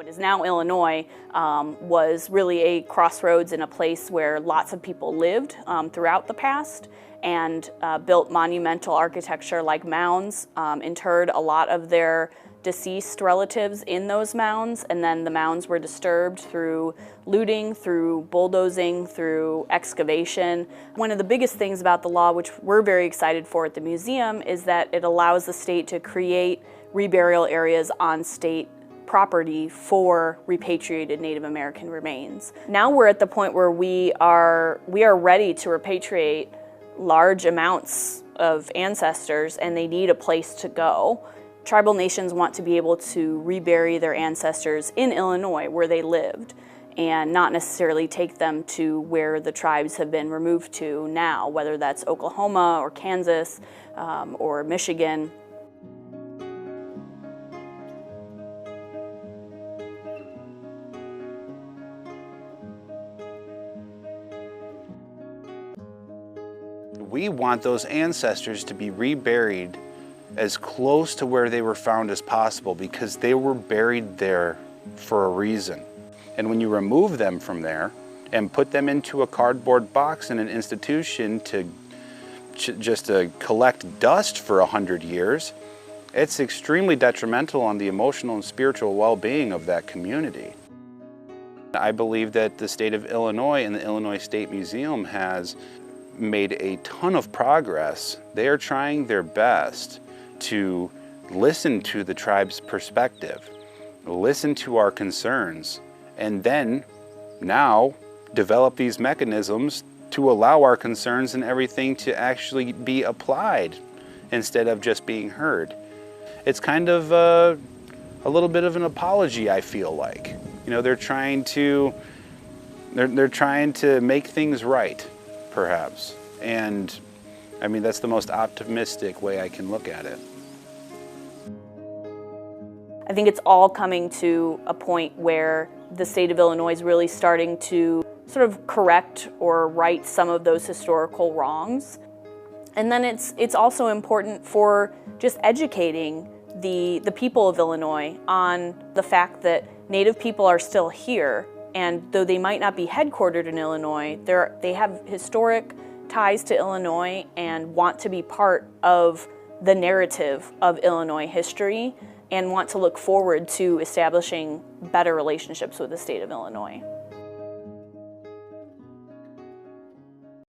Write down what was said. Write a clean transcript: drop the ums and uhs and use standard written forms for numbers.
what is now Illinois was really a crossroads and a place where lots of people lived throughout the past, and built monumental architecture like mounds, interred a lot of their deceased relatives in those mounds, and then the mounds were disturbed through looting, through bulldozing, through excavation. One of the biggest things about the law, which we're very excited for at the museum, is that it allows the state to create reburial areas on state property for repatriated Native American remains. Now we're at the point where we are ready to repatriate large amounts of ancestors, and they need a place to go. Tribal nations want to be able to rebury their ancestors in Illinois where they lived, and not necessarily take them to where the tribes have been removed to now, whether that's Oklahoma or Kansas or Michigan. We want those ancestors to be reburied as close to where they were found as possible, because they were buried there for a reason. And when you remove them from there and put them into a cardboard box in an institution just to collect dust for 100 years, it's extremely detrimental on the emotional and spiritual well-being of that community. I believe that the state of Illinois and the Illinois State Museum has made a ton of progress. They are trying their best to listen to the tribe's perspective, listen to our concerns, and then now develop these mechanisms to allow our concerns and everything to actually be applied instead of just being heard. It's kind of a little bit of an apology, I feel like. You know, they're trying to make things right, perhaps. And I mean, that's the most optimistic way I can look at it. I think it's all coming to a point where the state of Illinois is really starting to sort of correct or right some of those historical wrongs. And then it's also important for just educating the people of Illinois on the fact that Native people are still here, and though they might not be headquartered in Illinois, they have historic ties to Illinois and want to be part of the narrative of Illinois history and want to look forward to establishing better relationships with the state of Illinois.